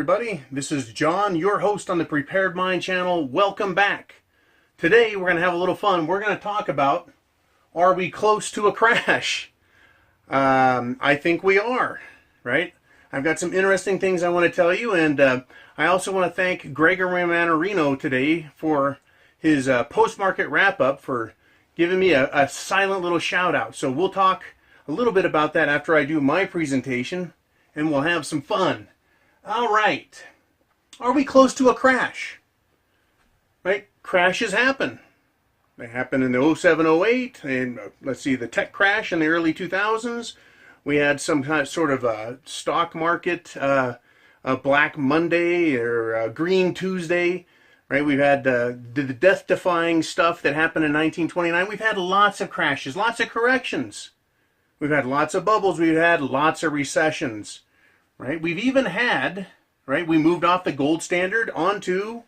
everybody. This is John, your host on the Prepared Mind channel. Welcome back. Today we're going to have a little fun. We're going to talk about, are we close to a crash? I think we are, right? I've got some interesting things I want to tell you, and I also want to thank Gregory Manarino today for his post-market wrap-up, for giving me a silent little shout-out. So we'll talk a little bit about that after I do my presentation, and we'll have some fun. All right. Are we close to a crash? Right? Crashes happen. They happened in the 07, 08, and let's see, the tech crash in the early 2000s. We had some kind of sort of a stock market, a Black Monday or a Green Tuesday. Right? We've had the death-defying stuff that happened in 1929. We've had lots of crashes, lots of corrections. We've had lots of bubbles. We've had lots of recessions. Right? We've even had, right, we moved off the gold standard onto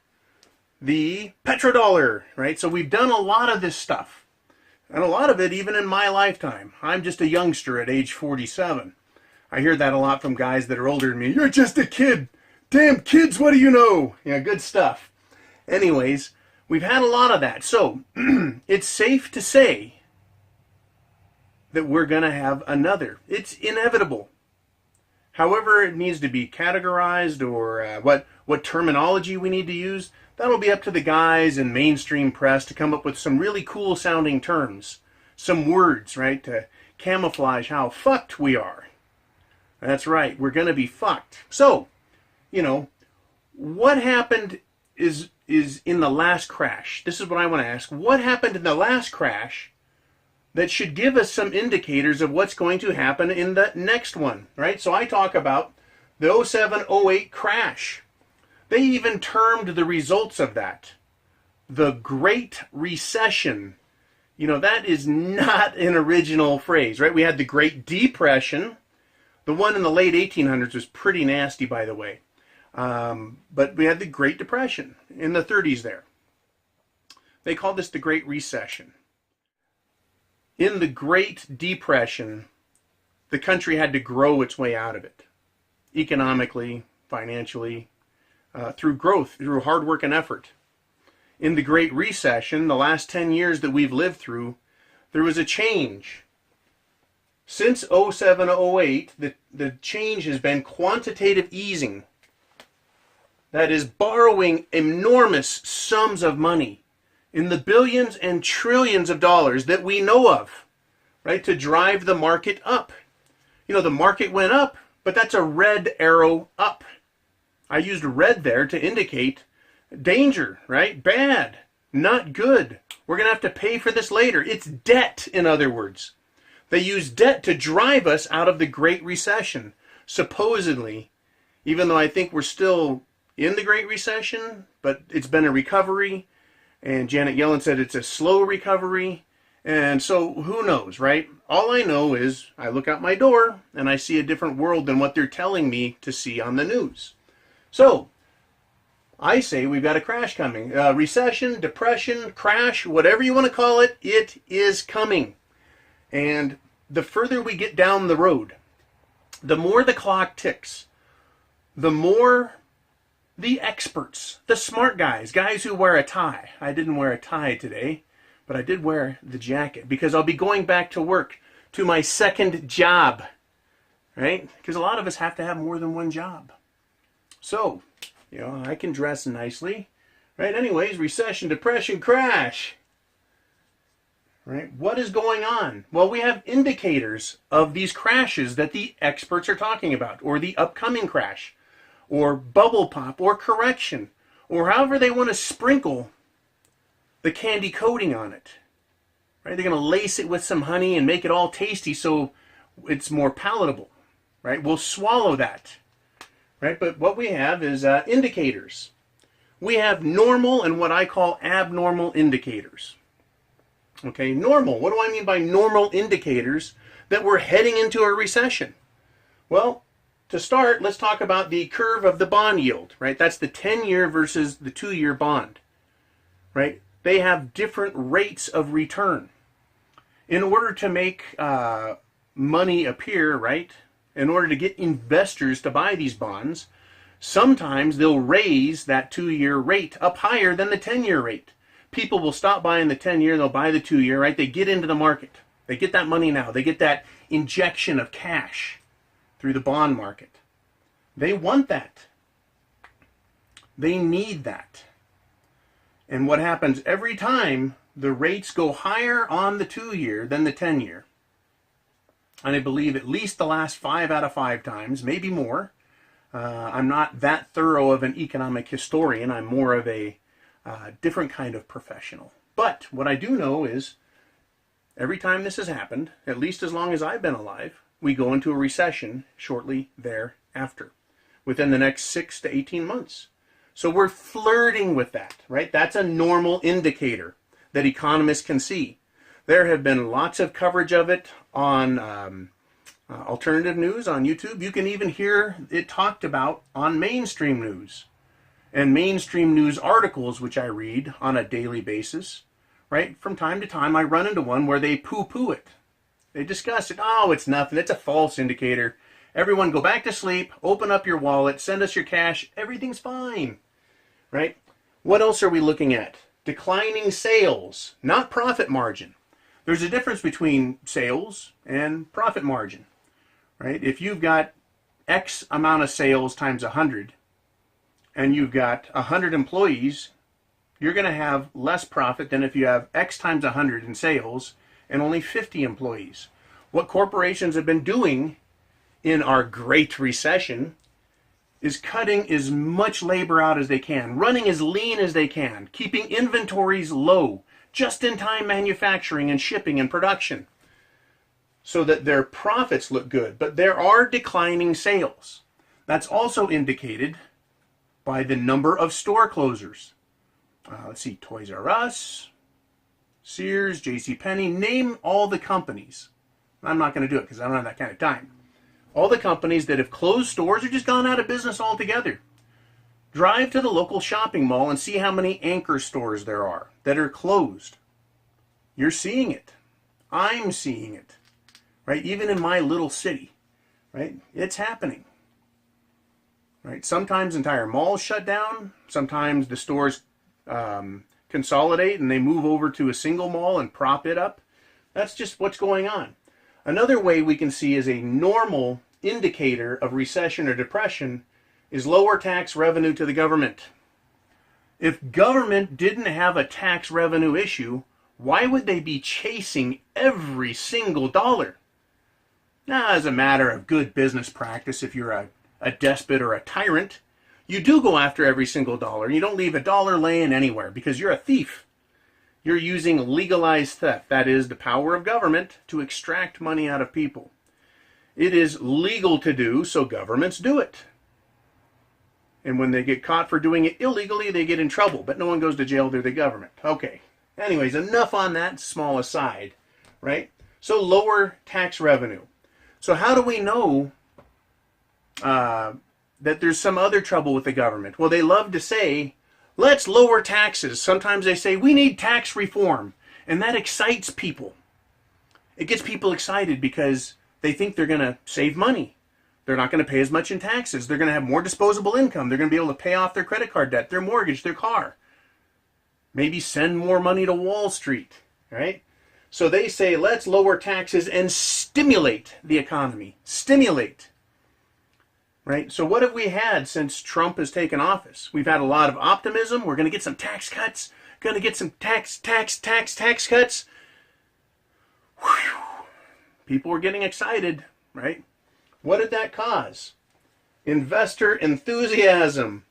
the petrodollar, right? So we've done a lot of this stuff, and a lot of it even in my lifetime. I'm just a youngster at age 47. I hear that a lot from guys that are older than me. You're just a kid. Damn kids, what do you know? Yeah, good stuff. Anyways, we've had a lot of that. So it's safe to say that we're going to have another. It's inevitable. However it needs to be categorized, or what terminology we need to use, that'll be up to the guys in mainstream press to come up with some really cool sounding terms. Some words, right, to camouflage how fucked we are. That's right, we're going to be fucked. So, you know, what happened is in the last crash. This is what I want to ask. What happened in the last crash that should give us some indicators of what's going to happen in the next one, right? So I talk about the 07, 08 crash. They even termed the results of that the Great Recession. You know, that is not an original phrase, right? We had the Great Depression. The one in the late 1800s was pretty nasty, by the way. But we had the Great Depression in the 30s there. They called this the Great Recession. In the Great Depression, the country had to grow its way out of it, economically, financially, through growth, through hard work and effort. In the Great Recession, the last 10 years that we've lived through, there was a change. Since 07, 08, the change has been quantitative easing. That is borrowing enormous sums of money in the billions and trillions of dollars that we know of, right, to drive the market up. You know, the market went up, but that's a red arrow up. I used red there to indicate danger, right? Bad, not good. We're going to have to pay for this later. It's debt, in other words. They used debt to drive us out of the Great Recession, supposedly, even though I think we're still in the Great Recession, but it's been a recovery. And Janet Yellen said it's a slow recovery. And so who knows, right? All I know is I look out my door and I see a different world than what they're telling me to see on the news. So I say we've got a crash coming. Recession, depression, crash, whatever you want to call it, it is coming. And the further we get down the road, the more the clock ticks, the more the experts, the smart guys who wear a tie. I didn't wear a tie today, but I did wear the jacket because I'll be going back to work, to my second job, right? Because a lot of us have to have more than one job. So, you know, I can dress nicely, right? Anyways, recession, depression, crash, right? What is going on? Well, we have indicators of these crashes that the experts are talking about, or the upcoming crash, or bubble pop, or correction, or however they want to sprinkle the candy coating on it. Right? They're going to lace it with some honey and make it all tasty so it's more palatable. Right? We'll swallow that. Right? But what we have is indicators. We have normal and what I call abnormal indicators. Okay, normal. What do I mean by normal indicators that we're heading into a recession? Well, to start, let's talk about the curve of the bond yield, right? That's the 10-year versus the 2-year bond, right? They have different rates of return. In order to make money appear, right, in order to get investors to buy these bonds, Sometimes they'll raise that 2-year rate up higher than the 10-year rate. People will stop buying the 10-year, they'll buy the 2-year, right? They get into the market. They get that money now. They get that injection of cash through the bond market. They want that. They need that. And what happens every time the rates go higher on the 2-year than the 10-year, and I believe at least the last 5 out of 5 times, maybe more. I'm not that thorough of an economic historian. I'm more of a different kind of professional. But what I do know is every time this has happened, at least as long as I've been alive, we go into a recession shortly thereafter, within the next 6 to 18 months. So we're flirting with that, right? That's a normal indicator that economists can see. There have been lots of coverage of it on alternative news on YouTube. You can even hear it talked about on mainstream news and mainstream news articles, which I read on a daily basis, right? From time to time, I run into one where they poo-poo it. They discuss it. Oh, it's nothing. It's a false indicator. Everyone go back to sleep, open up your wallet, send us your cash. Everything's fine, right? What else are we looking at? Declining sales, not profit margin. There's a difference between sales and profit margin, right? If you've got X amount of sales times 100 and you've got 100 employees, you're going to have less profit than if you have X times 100 in sales and only 50 employees. What corporations have been doing in our Great Recession is cutting as much labor out as they can, running as lean as they can, keeping inventories low, just-in-time manufacturing and shipping and production, so that their profits look good. But there are declining sales. That's also indicated by the number of store closures. Let's see, Toys R Us, Sears, JCPenney, name all the companies. I'm not going to do it because I don't have that kind of time. All the companies that have closed stores or just gone out of business altogether. Drive to the local shopping mall and see how many anchor stores there are that are closed. You're seeing it. I'm seeing it. Right? Even in my little city. Right? It's happening. Right? Sometimes entire malls shut down. Sometimes the stores consolidate and they move over to a single mall and prop it up. That's just what's going on. Another way we can see as a normal indicator of recession or depression is lower tax revenue to the government. If government didn't have a tax revenue issue, why would they be chasing every single dollar? Now, as a matter of good business practice, if you're a despot or a tyrant, you do go after every single dollar. You don't leave a dollar laying anywhere because you're a thief. You're using legalized theft. That is the power of government to extract money out of people. It is legal to do, so governments do it. And when they get caught for doing it illegally, they get in trouble. But no one goes to jail, they're the government. Okay. Anyways, enough on that small aside, right? So lower tax revenue. So how do we know that there's some other trouble with the government? Well, they love to say, let's lower taxes. Sometimes they say, we need tax reform. And that excites people. It gets people excited because they think they're going to save money. They're not going to pay as much in taxes. They're going to have more disposable income. They're going to be able to pay off their credit card debt, their mortgage, their car. Maybe send more money to Wall Street, right? So they say, let's lower taxes and stimulate the economy. Stimulate. Right? So what have we had since Trump has taken office? We've had a lot of optimism. We're going to get some tax cuts. Going to get some tax cuts. Whew. People were getting excited, right? What did that cause? Investor enthusiasm,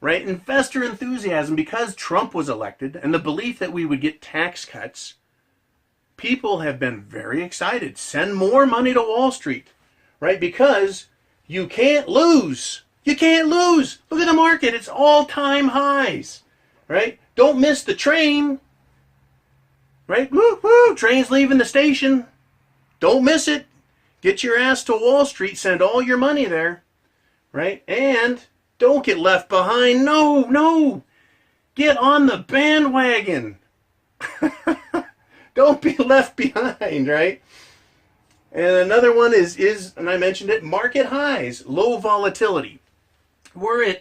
right? Investor enthusiasm. Because Trump was elected and the belief that we would get tax cuts, people have been very excited. Send more money to Wall Street, right? Because you can't lose. You can't lose. Look at the market. It's all-time highs, right? Don't miss the train, right? Woo, woo, train's leaving the station. Don't miss it. Get your ass to Wall Street. Send all your money there, right? And don't get left behind. No, no. Get on the bandwagon. Don't be left behind, right? And another one is, and I mentioned it, market highs, low volatility. We're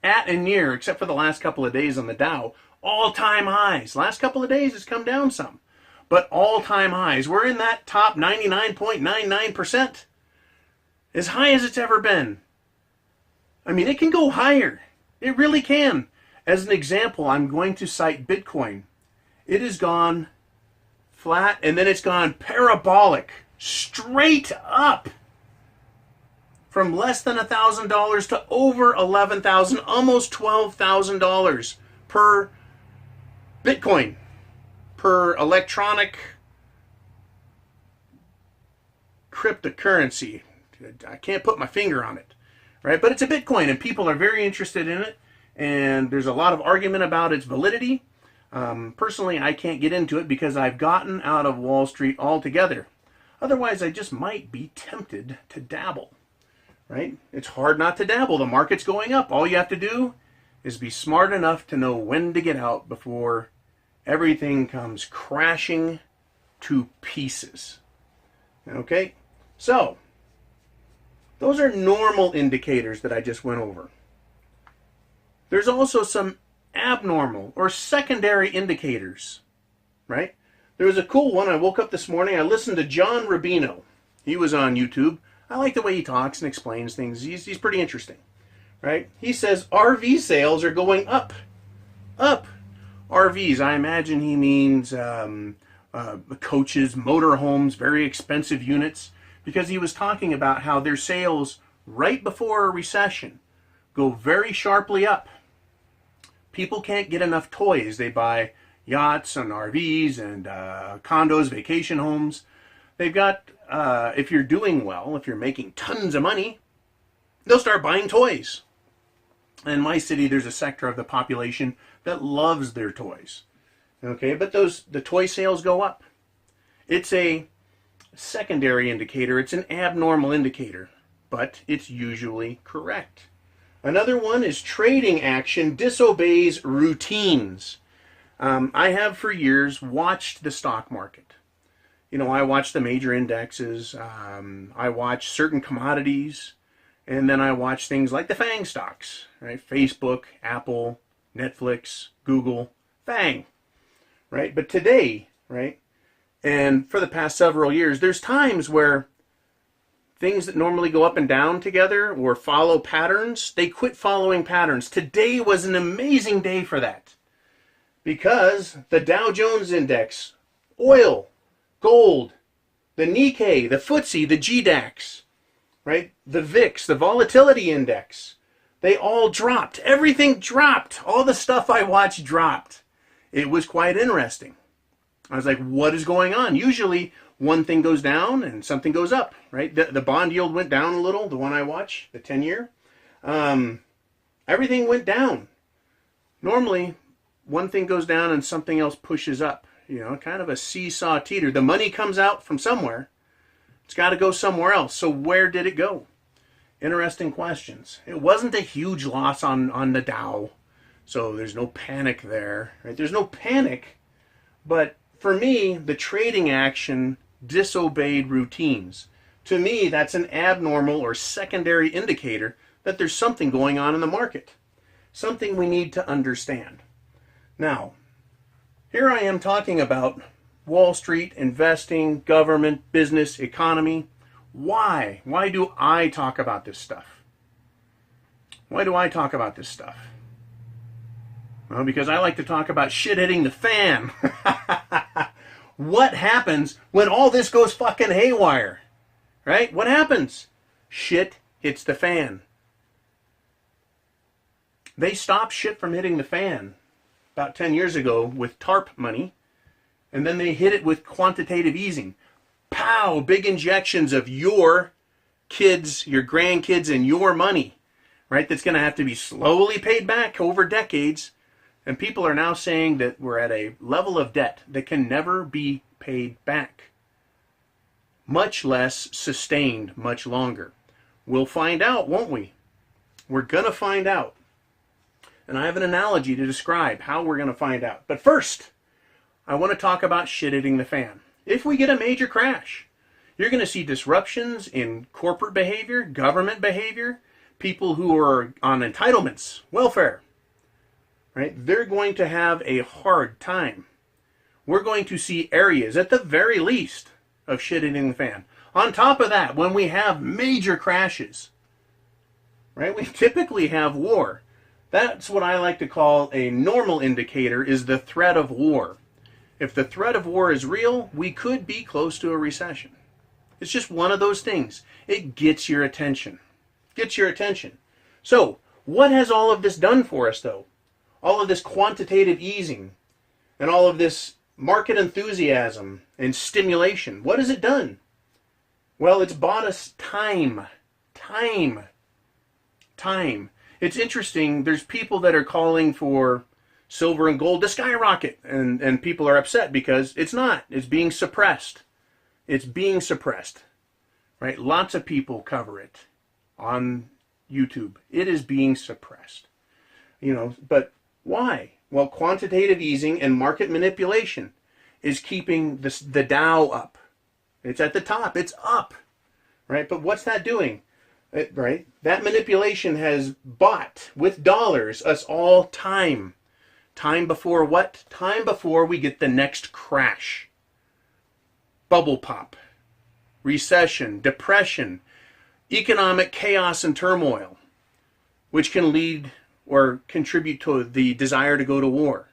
at and near, except for the last couple of days on the Dow, all-time highs. Last couple of days it's come down some, but all-time highs. We're in that top 99.99%, as high as it's ever been. I mean, it can go higher. It really can. As an example, I'm going to cite Bitcoin. It has gone flat, and then it's gone parabolic, straight up. From less than $1,000 to over $11,000, almost $12,000 per Bitcoin, per electronic cryptocurrency. I can't put my finger on it, right? But it's a Bitcoin, and people are very interested in it, and there's a lot of argument about its validity. Personally, I can't get into it because I've gotten out of Wall Street altogether. Otherwise, I just might be tempted to dabble. Right? It's hard not to dabble. The market's going up. All you have to do is be smart enough to know when to get out before everything comes crashing to pieces. Okay? So, those are normal indicators that I just went over. There's also some abnormal or secondary indicators. Right? There was a cool one. I woke up this morning. I listened to John Rubino. He was on YouTube. I like the way he talks and explains things. He's pretty interesting, right? He says RV sales are going up. Up. RVs, I imagine he means coaches, motorhomes, very expensive units, because he was talking about how their sales right before a recession go very sharply up. People can't get enough toys. They buy yachts and RVs and condos, vacation homes. They've got, if you're doing well, if you're making tons of money, they'll start buying toys. In my city, there's a sector of the population that loves their toys. Okay, but the toy sales go up. It's a secondary indicator. It's an abnormal indicator, but it's usually correct. Another one is trading action disobeys routines. I have for years watched the stock market. You know, I watch the major indexes, I watch certain commodities, and then I watch things like the FANG stocks, right? Facebook, Apple, Netflix, Google, FANG, right? But today, right, and for the past several years, there's times where things that normally go up and down together or follow patterns, they quit following patterns. Today was an amazing day for that because the Dow Jones Index, oil, gold, the Nikkei, the FTSE, the GDAX, right? The VIX, the volatility index, they all dropped. Everything dropped. All the stuff I watched dropped. It was quite interesting. I was like, what is going on? Usually one thing goes down and something goes up, right? The bond yield went down a little, the one I watch, the 10-year. Everything went down. Normally, one thing goes down and something else pushes up. You know, kind of a seesaw teeter. The money comes out from somewhere. It's got to go somewhere else. So where did it go? Interesting questions. It wasn't a huge loss on the Dow. So there's no panic there. Right? There's no panic. But for me, the trading action disobeyed routines. To me, that's an abnormal or secondary indicator that there's something going on in the market. Something we need to understand. Now, here I am talking about Wall Street, investing, government, business, economy. Why? Why do I talk about this stuff? Why do I talk about this stuff? Well, because I like to talk about shit hitting the fan. What happens when all this goes fucking haywire? Right? What happens? Shit hits the fan. They stopped shit from hitting the fan about 10 years ago with TARP money, and then they hit it with quantitative easing. Pow! Big injections of your kids, your grandkids, and your money, right? That's going to have to be slowly paid back over decades. And people are now saying that we're at a level of debt that can never be paid back, much less sustained much longer. We'll find out, won't we? We're going to find out. And I have an analogy to describe how we're going to find out. But first, I want to talk about shit hitting the fan. If we get a major crash, you're going to see disruptions in corporate behavior, government behavior. people who are on entitlements, welfare, right? They're going to have a hard time. We're going to see areas, at the very least, of shit hitting the fan. On top of that, when we have major crashes, right, we typically have war. That's what I like to call a normal indicator, is the threat of war. If the threat of war is real, we could be close to a recession. It's just one of those things. It gets your attention. Gets your attention. So, what has all of this done for us, though? All of this quantitative easing and all of this market enthusiasm and stimulation. What has it done? Well, it's bought us time. Time. It's interesting. There's people that are calling for silver and gold to skyrocket, and people are upset because it's not. It's being suppressed. It's being suppressed, right? Lots of people cover it on YouTube. It is being suppressed, but why? Well, quantitative easing and market manipulation is keeping the Dow up. It's at the top. It's up, right? But what's that doing? Right? That manipulation has bought with dollars us all time. Time before what? Time before we get the next crash. Bubble pop, recession, depression, economic chaos and turmoil, which can lead or contribute to the desire to go to war.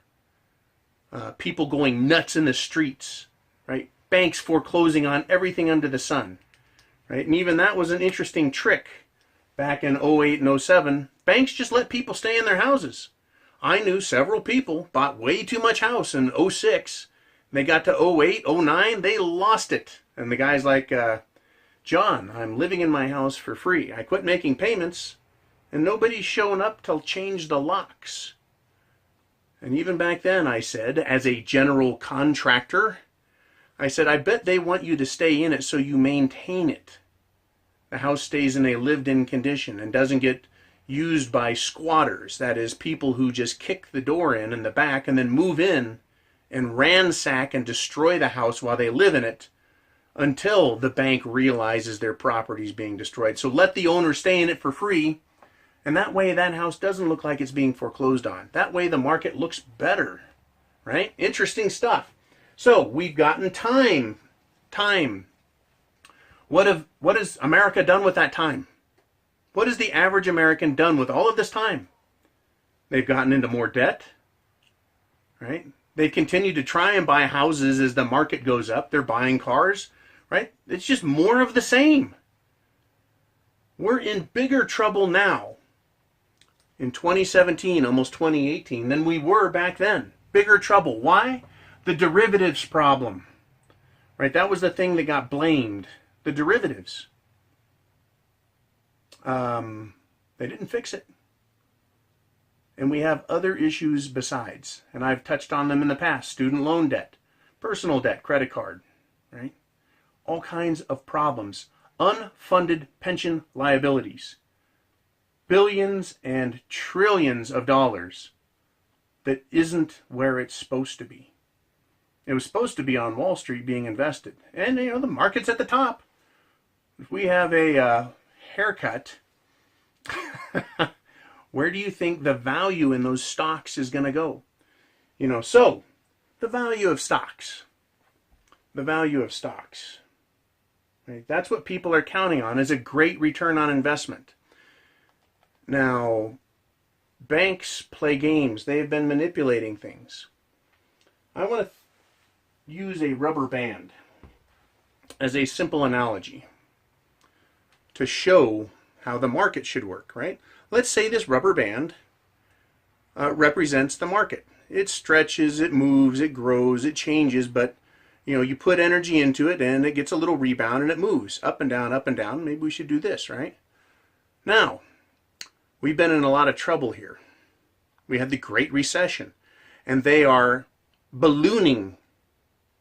People going nuts in the streets, right? Banks foreclosing on everything under the sun, right? And even that was an interesting trick back in 08 and 07. Banks just let people stay in their houses. I knew several people bought way too much house in 06. They got to 08, 09, they lost it. And the guy's like, John, I'm living in my house for free. I quit making payments, and nobody's shown up to change the locks. And even back then, I said, as a general contractor, I said, I bet they want you to stay in it so you maintain it. The house stays in a lived-in condition and doesn't get used by squatters. That is, people who just kick the door in the back and then move in and ransack and destroy the house while they live in it until the bank realizes their property is being destroyed. So let the owner stay in it for free, and that way that house doesn't look like it's being foreclosed on. That way the market looks better, right? Interesting stuff. So we've gotten time. What has America done with that time? What has the average American done with all of this time? They've gotten into more debt, right? They've continued to try and buy houses as the market goes up. They're buying cars, right? It's just more of the same. We're in bigger trouble now in 2017, almost 2018, than we were back then. Bigger trouble. Why? The derivatives problem, right? That was the thing that got blamed. The derivatives. They didn't fix it. And we have other issues besides. And I've touched on them in the past. Student loan debt, personal debt, credit card, right? All kinds of problems. Unfunded pension liabilities. Billions and trillions of dollars that isn't where it's supposed to be. It was supposed to be on Wall Street being invested. And, the market's at the top. If we have a haircut, where do you think the value in those stocks is going to go? So the value of stocks. The value of stocks. Right? That's what people are counting on as a great return on investment. Now, banks play games. They have been manipulating things. I want to use a rubber band as a simple analogy to show how the market should work, right? Let's say this rubber band represents the market. It stretches, it moves, it grows, it changes, but you put energy into it and it gets a little rebound and it moves up and down, up and down. Maybe we should do this, right? Now, we've been in a lot of trouble here. We had the Great Recession, and they are ballooning,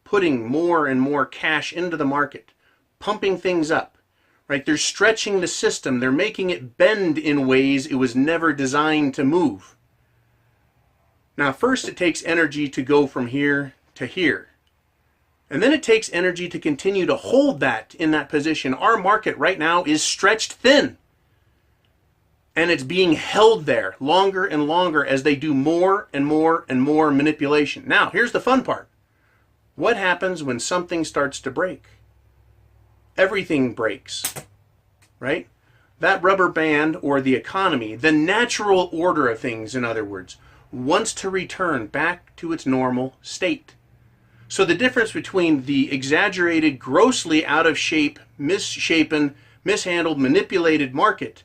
putting more and more cash into the market, pumping things up. Right? They're stretching the system. They're making it bend in ways it was never designed to move. Now, first it takes energy to go from here to here. And then it takes energy to continue to hold that in that position. Our market right now is stretched thin. And it's being held there longer and longer as they do more and more and more manipulation. Now, here's the fun part. What happens when something starts to break? Everything breaks, right? That rubber band, or the economy, the natural order of things, in other words, wants to return back to its normal state. So the difference between the exaggerated, grossly out of shape, misshapen, mishandled, manipulated market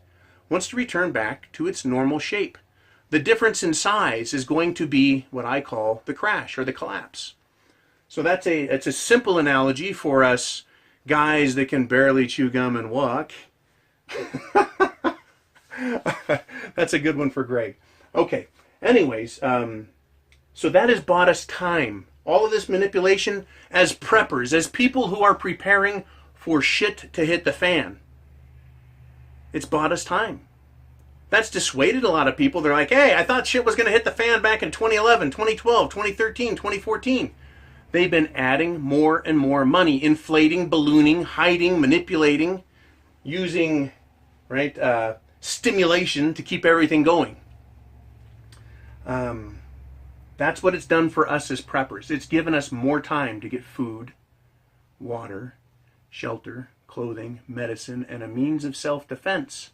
wants to return back to its normal shape. The difference in size is going to be what I call the crash or the collapse. So it's a simple analogy for us guys that can barely chew gum and walk. That's a good one for Greg. Okay, anyways, so that has bought us time. All of this manipulation as preppers, as people who are preparing for shit to hit the fan. It's bought us time. That's dissuaded a lot of people. They're like, hey, I thought shit was going to hit the fan back in 2011, 2012, 2013, 2014. They've been adding more and more money, inflating, ballooning, hiding, manipulating, using, right, stimulation to keep everything going. That's what it's done for us as preppers. It's given us more time to get food, water, shelter, clothing, medicine, and a means of self-defense.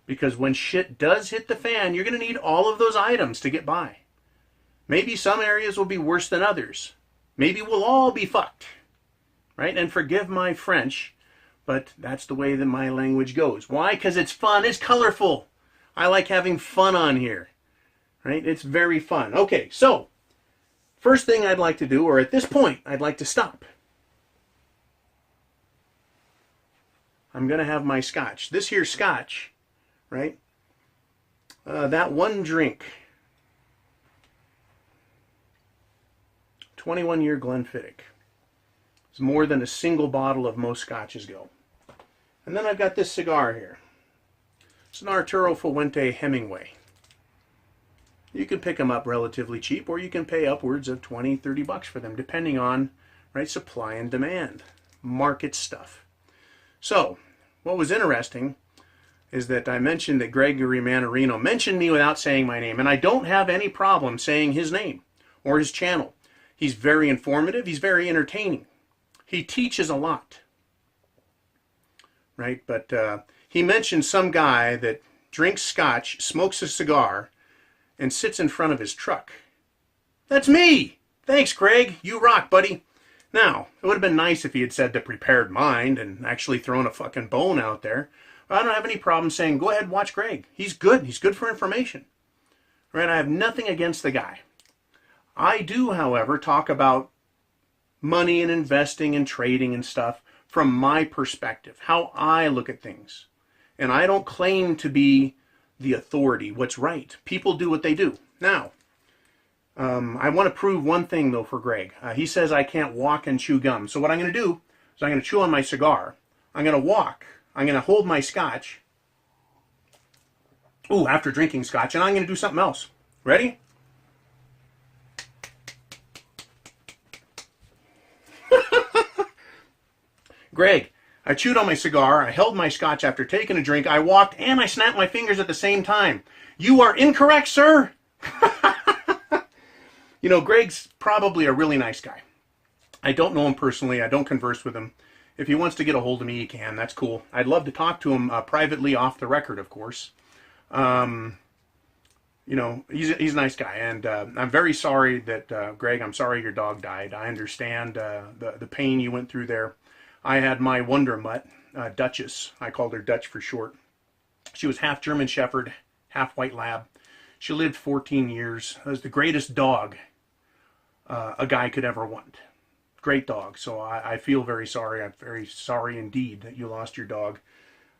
Because when shit does hit the fan, you're going to need all of those items to get by. Maybe some areas will be worse than others. Maybe we'll all be fucked. Right? And forgive my French, but that's the way that my language goes. Why? Because it's fun. It's colorful. I like having fun on here. Right? It's very fun. Okay, so first thing I'd like to do, or at this point, I'd like to stop. I'm going to have my scotch. This here scotch, right? That one drink, 21-year Glenfiddich, is more than a single bottle of most scotches go. And then I've got this cigar here. It's an Arturo Fuente Hemingway. You can pick them up relatively cheap, or you can pay upwards of 20, 30 bucks for them, depending on, right, supply and demand, market stuff. So, what was interesting is that I mentioned that Gregory Mannarino mentioned me without saying my name, and I don't have any problem saying his name or his channel. He's very informative. He's very entertaining. He teaches a lot, right? But he mentioned some guy that drinks scotch, smokes a cigar, and sits in front of his truck. That's me! Thanks, Greg. You rock, buddy. Now, it would have been nice if he had said the prepared mind and actually thrown a fucking bone out there. But I don't have any problem saying, go ahead, watch Greg. He's good. He's good for information. Right? I have nothing against the guy. I do, however, talk about money and investing and trading and stuff from my perspective, how I look at things. And I don't claim to be the authority, what's right. People do what they do. Now, I want to prove one thing, though, for Greg. He says I can't walk and chew gum. So what I'm going to do is I'm going to chew on my cigar. I'm going to walk. I'm going to hold my scotch. Ooh, after drinking scotch. And I'm going to do something else. Ready? Greg, I chewed on my cigar. I held my scotch after taking a drink. I walked and I snapped my fingers at the same time. You are incorrect, sir. You know, Greg's probably a really nice guy. I don't know him personally. I don't converse with him. If he wants to get a hold of me, he can. That's cool. I'd love to talk to him privately off the record, of course. You know, he's a nice guy. And I'm very sorry that, Greg, I'm sorry your dog died. I understand the pain you went through there. I had my Wonder Mutt, Duchess. I called her Dutch for short. She was half German Shepherd, half White Lab. She lived 14 years. It was the greatest dog a guy could ever want. Great dog. So I feel very sorry. I'm very sorry indeed that you lost your dog.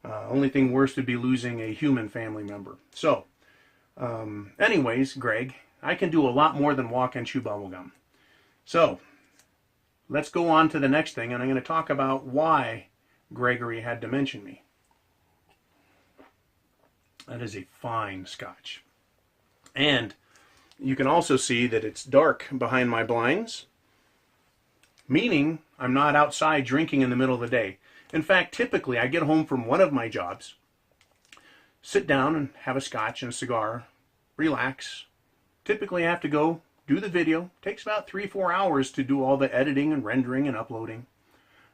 Only thing worse would be losing a human family member. So, anyways, Greg, I can do a lot more than walk and chew bubblegum. So, let's go on to the next thing, and I'm going to talk about why Gregory had to mention me. That is a fine scotch. And you can also see that it's dark behind my blinds, meaning I'm not outside drinking in the middle of the day. In fact, typically I get home from one of my jobs, sit down and have a scotch and a cigar, relax. Typically I have to go do the video. It takes about 3-4 hours to do all the editing and rendering and uploading.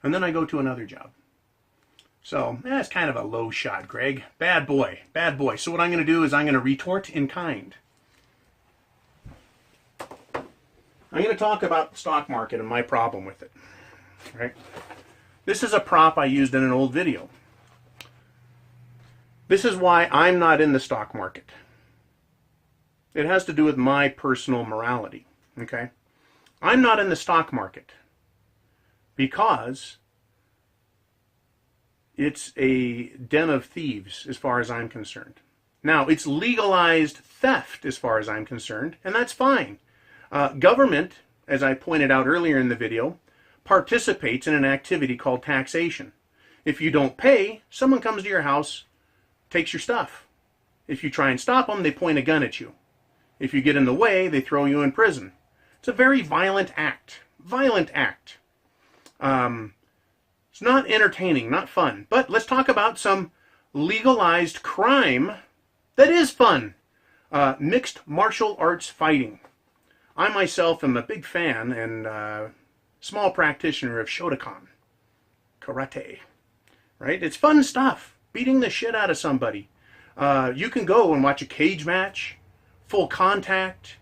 And then I go to another job. So that's kind of a low shot, Greg. Bad boy, bad boy. So what I'm going to do is I'm going to retort in kind. I'm going to talk about the stock market and my problem with it. Right? This is a prop I used in an old video. This is why I'm not in the stock market. It has to do with my personal morality. Okay? I'm not in the stock market because it's a den of thieves as far as I'm concerned. Now, it's legalized theft as far as I'm concerned, and that's fine. Government, as I pointed out earlier in the video, participates in an activity called taxation. If you don't pay, someone comes to your house, takes your stuff. If you try and stop them, they point a gun at you. If you get in the way, they throw you in prison. It's a very violent act. Violent act. It's not entertaining, not fun. But let's talk about some legalized crime that is fun. Mixed martial arts fighting. I myself am a big fan and small practitioner of Shotokan, karate. Right? It's fun stuff. Beating the shit out of somebody. You can go and watch a cage match, full contact,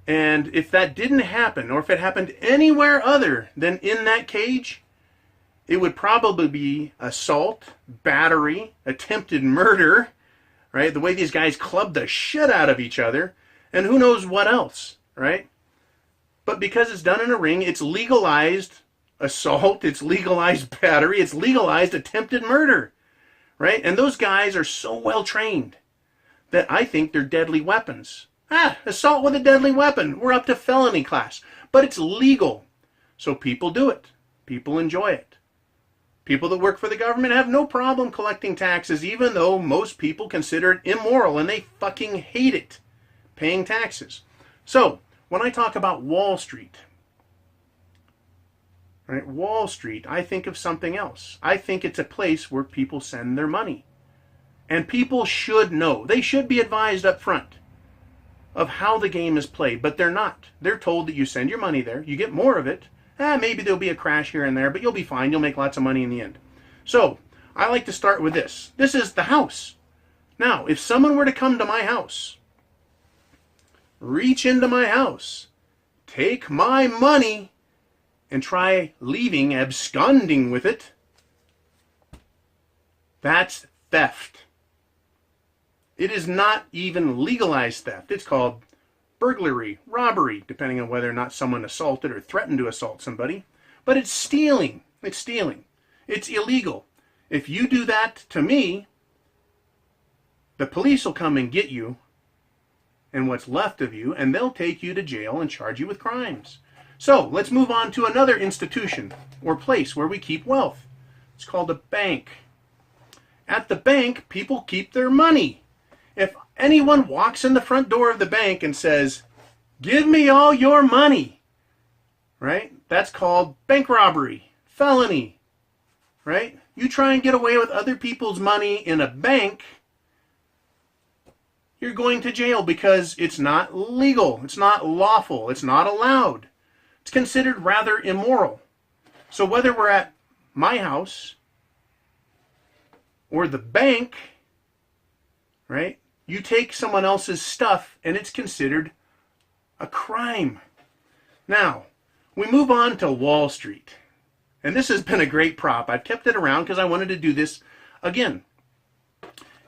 and if that didn't happen, or if it happened anywhere other than in that cage, it would probably be assault, battery, attempted murder, right? The way these guys club the shit out of each other, and who knows what else, right? But because it's done in a ring, it's legalized assault, it's legalized battery, it's legalized attempted murder, right? And those guys are so well trained that I think they're deadly weapons. Assault with a deadly weapon. We're up to felony class. But it's legal. So people do it. People enjoy it. People that work for the government have no problem collecting taxes, even though most people consider it immoral and they fucking hate it, paying taxes. So, when I talk about Wall Street, right, Wall Street, I think of something else. I think it's a place where people send their money. And people should know. They should be advised up front of how the game is played, but they're not. They're told that you send your money there, you get more of it. Maybe there'll be a crash here and there, but you'll be fine. You'll make lots of money in the end. So, I like to start with this. This is the house. Now, if someone were to come to my house, reach into my house, take my money, and try leaving, absconding with it, that's theft. It is not even legalized theft. It's called burglary, robbery, depending on whether or not someone assaulted or threatened to assault somebody. But it's stealing. It's stealing. It's illegal. If you do that to me, the police will come and get you and what's left of you, and they'll take you to jail and charge you with crimes. So, let's move on to another institution or place where we keep wealth. It's called a bank. At the bank, people keep their money. If anyone walks in the front door of the bank and says, "Give me all your money," right? That's called bank robbery, felony, right? You try and get away with other people's money in a bank, you're going to jail because it's not legal, it's not lawful, it's not allowed. It's considered rather immoral. So whether we're at my house or the bank, right? You take someone else's stuff and it's considered a crime. Now, we move on to Wall Street. And this has been a great prop. I've kept it around because I wanted to do this again.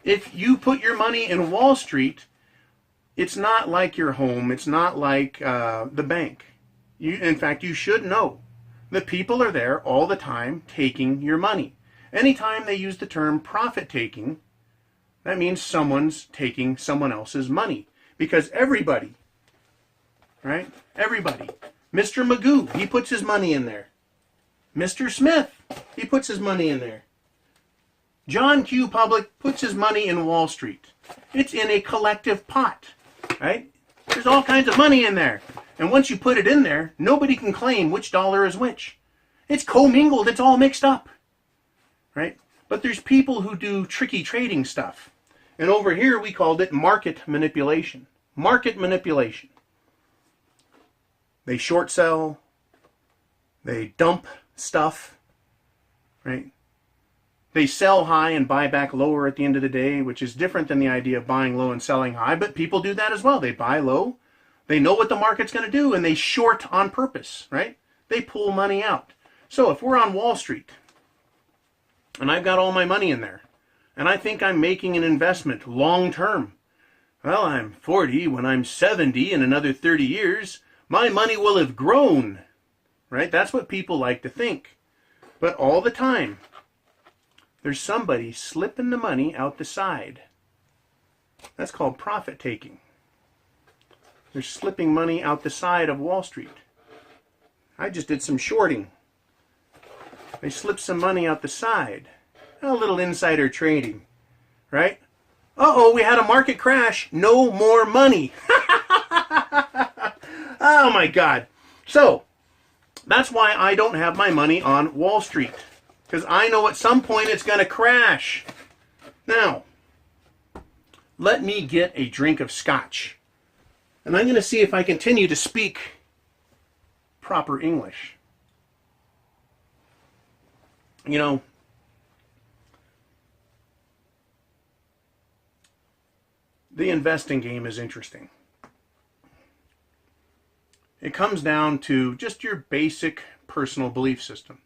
If you put your money in Wall Street, it's not like your home. It's not like the bank. In fact, you should know that people are there all the time taking your money. Anytime they use the term profit taking, that means someone's taking someone else's money. Because everybody, right? Everybody. Mr. Magoo, he puts his money in there. Mr. Smith, he puts his money in there. John Q. Public puts his money in Wall Street. It's in a collective pot, right? There's all kinds of money in there. And once you put it in there, nobody can claim which dollar is which. It's commingled. It's all mixed up, right? But there's people who do tricky trading stuff. And over here we called it market manipulation. Market manipulation. They short sell, they dump stuff, right? They sell high and buy back lower at the end of the day, which is different than the idea of buying low and selling high, but people do that as well. They buy low, they know what the market's going to do, and they short on purpose, right? They pull money out. So if we're on Wall Street, and I've got all my money in there, and I think I'm making an investment long term, well, I'm 40, when I'm 70 in another 30 years, my money will have grown, right? That's what people like to think. But all the time, there's somebody slipping the money out the side. That's called profit taking. They're slipping money out the side of Wall Street. I just did some shorting. They slipped some money out the side. A little insider trading, right? Uh-oh, we had a market crash. No more money. Oh my God. So, that's why I don't have my money on Wall Street. Because I know at some point it's going to crash. Now, let me get a drink of scotch. And I'm going to see if I continue to speak proper English. You know, the investing game is interesting. It comes down to just your basic personal belief system.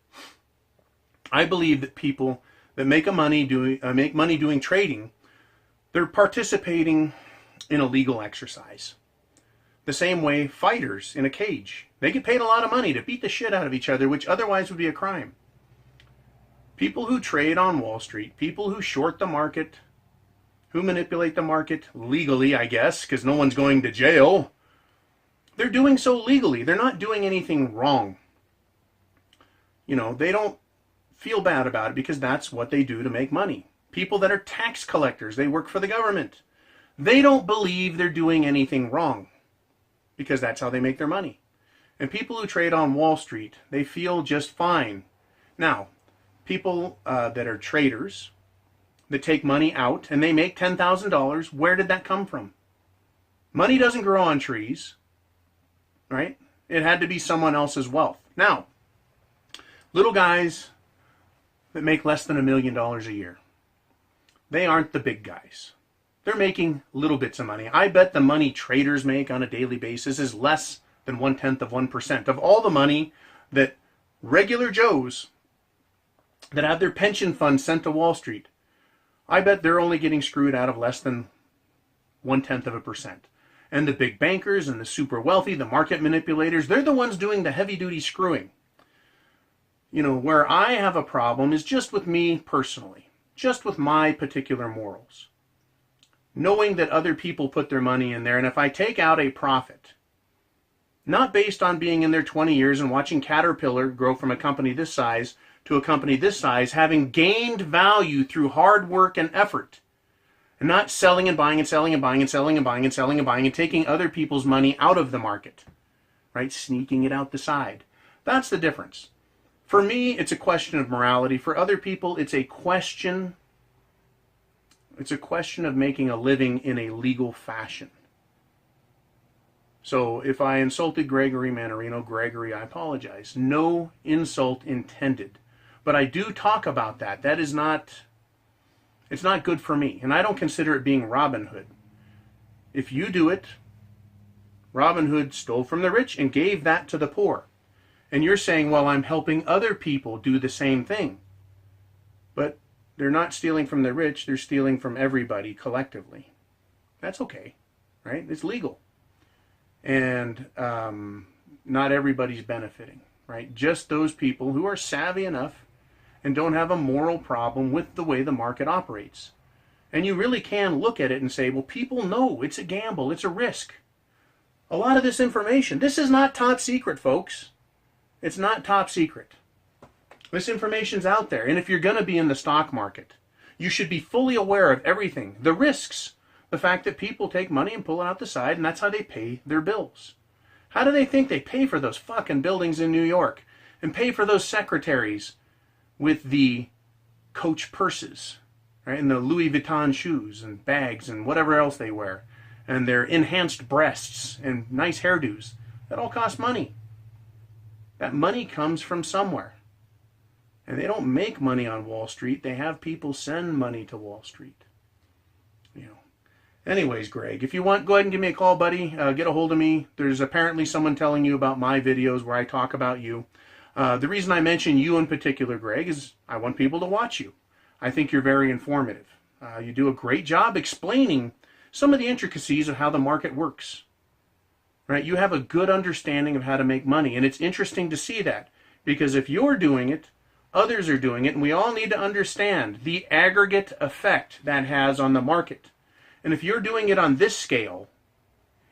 I believe that people that make money doing trading, they're participating in a legal exercise. The same way fighters in a cage, they get paid a lot of money to beat the shit out of each other, which otherwise would be a crime. People who trade on Wall Street, people who short the market, who manipulate the market legally, I guess, because no one's going to jail, they're doing so legally. They're not doing anything wrong. You know, they don't feel bad about it because that's what they do to make money. People that are tax collectors, they work for the government. They don't believe they're doing anything wrong because that's how they make their money. And people who trade on Wall Street, they feel just fine. Now, people that are traders, that take money out and they make $10,000, where did that come from? Money doesn't grow on trees, right? It had to be someone else's wealth. Now, little guys that make less than $1 million a year, they aren't the big guys. They're making little bits of money. I bet the money traders make on a daily basis is less than 0.1% of all the money that regular Joes that have their pension funds sent to Wall Street. I bet they're only getting screwed out of less than 0.1%. And the big bankers and the super wealthy, the market manipulators, they're the ones doing the heavy-duty screwing. You know, where I have a problem is just with me personally, just with my particular morals. Knowing that other people put their money in there, and if I take out a profit, not based on being in there 20 years and watching Caterpillar grow from a company this size to a company this size, having gained value through hard work and effort, and not selling and buying and selling and buying and selling and buying and selling and buying and taking other people's money out of the market, right? Sneaking it out the side. That's the difference. For me, it's a question of morality. For other people, it's a question of making a living in a legal fashion. So if I insulted Gregory Mannarino, Gregory, I apologize. No insult intended. But I do talk about that. That is not, it's not good for me. And I don't consider it being Robin Hood. If you do it, Robin Hood stole from the rich and gave that to the poor. And you're saying, well, I'm helping other people do the same thing. But they're not stealing from the rich, they're stealing from everybody collectively. That's okay, right? It's legal. And not everybody's benefiting, right? Just those people who are savvy enough and don't have a moral problem with the way the market operates. And you really can look at it and say, well, people know it's a gamble, it's a risk. A lot of this information, this is not top secret, folks. It's not top secret. This information's out there. And if you're going to be in the stock market, you should be fully aware of everything. The risks, the fact that people take money and pull it out the side, and that's how they pay their bills. How do they think they pay for those fucking buildings in New York and pay for those secretaries with the Coach purses right? And the Louis Vuitton shoes and bags and whatever else they wear, and their enhanced breasts and nice hairdos. That all costs money. That money comes from somewhere. And they don't make money on Wall Street. They have people send money to Wall Street. You know. Anyways, Greg, if you want, go ahead and give me a call, buddy. Get a hold of me. There's apparently someone telling you about my videos where I talk about you. The reason I mention you in particular, Greg, is I want people to watch you. I think you're very informative. You do a great job explaining some of the intricacies of how the market works. Right? You have a good understanding of how to make money, and it's interesting to see that, because if you're doing it, others are doing it, and we all need to understand the aggregate effect that has on the market. And if you're doing it on this scale,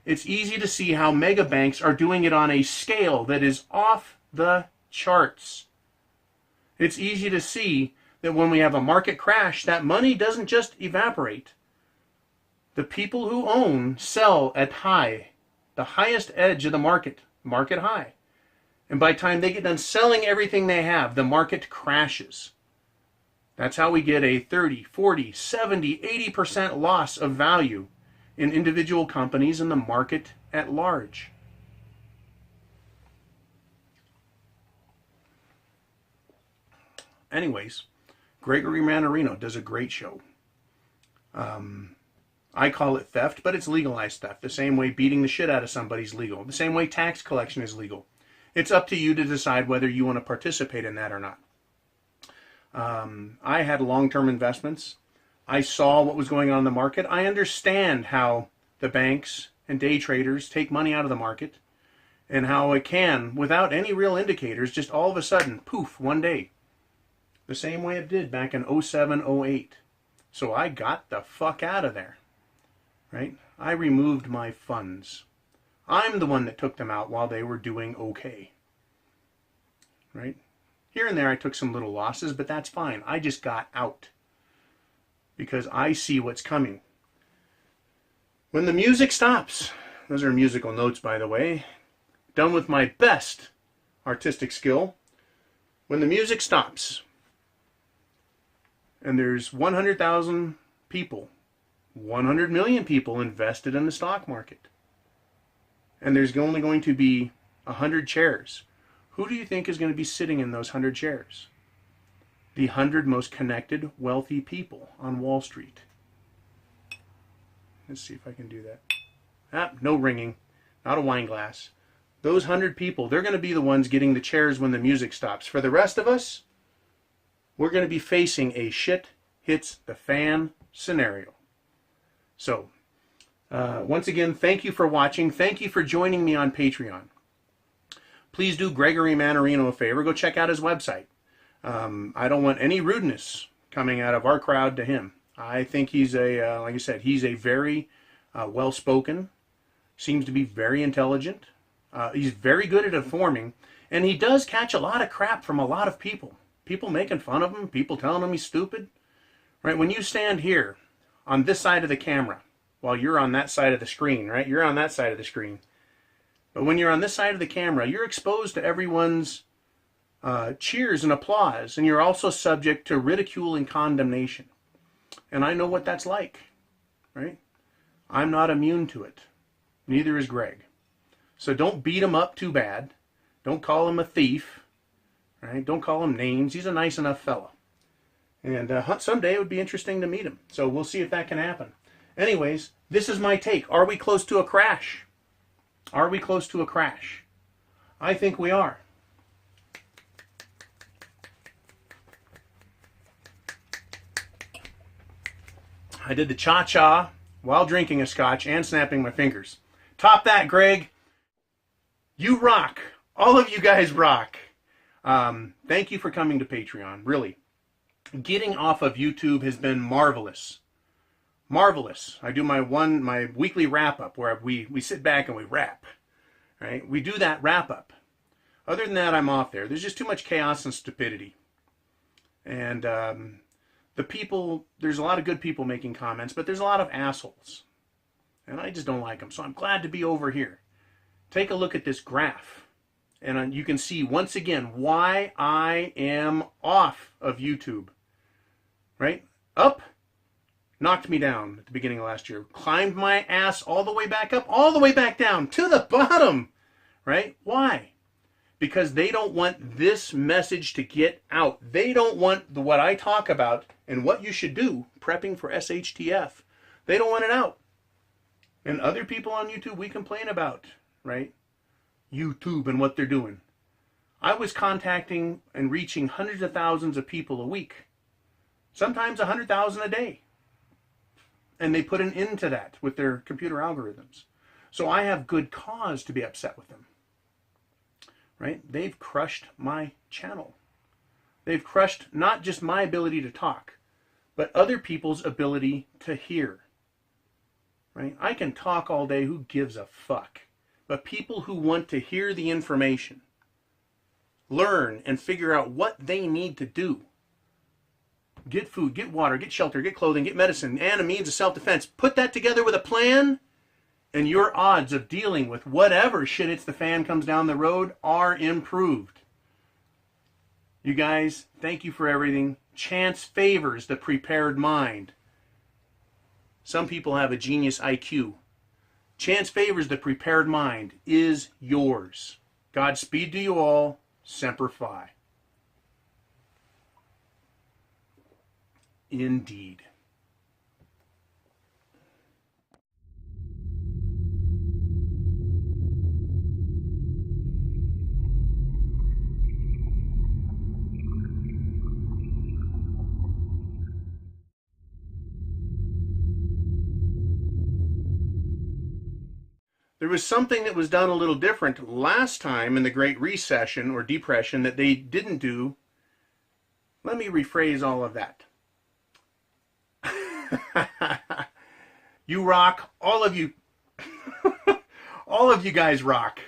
it's easy to see how mega banks are doing it on a scale that is off the charts. It's easy to see that when we have a market crash, that money doesn't just evaporate. The people who own sell at the highest edge of the market high. And by the time they get done selling everything they have, the market crashes. That's how we get a 30, 40, 70, 80% loss of value in individual companies and the market at large. Anyways, Gregory Mannarino does a great show. I call it theft, but it's legalized theft. The same way beating the shit out of somebody's legal. The same way tax collection is legal. It's up to you to decide whether you want to participate in that or not. I had long-term investments. I saw what was going on in the market. I understand how the banks and day traders take money out of the market and how it can, without any real indicators, just all of a sudden, poof, one day. The same way it did back in 07, 08. So I got the fuck out of there. Right? I removed my funds. I'm the one that took them out while they were doing okay. Right? Here and there I took some little losses, but that's fine. I just got out. Because I see what's coming. When the music stops, those are musical notes, by the way, done with my best artistic skill. When the music stops, and there's 100,000 people, 100 million people invested in the stock market, and there's only going to be 100 chairs, who do you think is going to be sitting in those 100 chairs? The 100 most connected, wealthy people on Wall Street. Let's see if I can do that. No ringing, not a wine glass. Those 100 people, they're going to be the ones getting the chairs when the music stops. For the rest of us, we're going to be facing a shit hits the fan scenario. So, once again, thank you for watching. Thank you for joining me on Patreon. Please do Gregory Mannarino a favor. Go check out his website. I don't want any rudeness coming out of our crowd to him. I think he's like I said, he's a very well-spoken, seems to be very intelligent. He's very good at informing, and he does catch a lot of crap from a lot of people. People making fun of him, people telling him he's stupid. Right? When you stand here on this side of the camera, while you're on that side of the screen, right? You're on that side of the screen. But when you're on this side of the camera, you're exposed to everyone's cheers and applause, and you're also subject to ridicule and condemnation. And I know what that's like, right? I'm not immune to it. Neither is Greg. So don't beat him up too bad. Don't call him a thief, right? Don't call him names. He's a nice enough fella. And someday it would be interesting to meet him. So we'll see if that can happen. Anyways, this is my take. Are we close to a crash? Are we close to a crash? I think we are. I did the cha-cha while drinking a scotch and snapping my fingers. Top that, Greg. You rock. All of you guys rock. Thank you for coming to Patreon. Really. Getting off of YouTube has been marvelous. Marvelous. I do my weekly wrap-up where we sit back and we rap. Right? We do that wrap-up. Other than that, I'm off there. There's just too much chaos and stupidity. And the people, there's a lot of good people making comments, but there's a lot of assholes. And I just don't like them. So I'm glad to be over here. Take a look at this graph. And you can see once again why I am off of YouTube. Right? Up, knocked me down at the beginning of last year, climbed my ass all the way back up, all the way back down to the bottom, right? Why? Because they don't want this message to get out. They don't want what I talk about and what you should do prepping for SHTF. They don't want it out. And other people on YouTube we complain about, right? YouTube and what they're doing. I was contacting and reaching hundreds of thousands of people a week. Sometimes 100,000 a day. And they put an end to that with their computer algorithms. So I have good cause to be upset with them. Right? They've crushed my channel. They've crushed not just my ability to talk, but other people's ability to hear. Right? I can talk all day, who gives a fuck? But people who want to hear the information, learn and figure out what they need to do. Get food, get water, get shelter, get clothing, get medicine, and a means of self-defense. Put that together with a plan, and your odds of dealing with whatever shit hits the fan comes down the road are improved. You guys, thank you for everything. Chance favors the prepared mind. Some people have a genius IQ. Chance favors the prepared mind is yours. Godspeed to you all. Semper Fi. Indeed. There was something that was done a little different last time in the Great Recession or Depression that they didn't do. Let me rephrase all of that. You rock. All of you. All of you guys rock.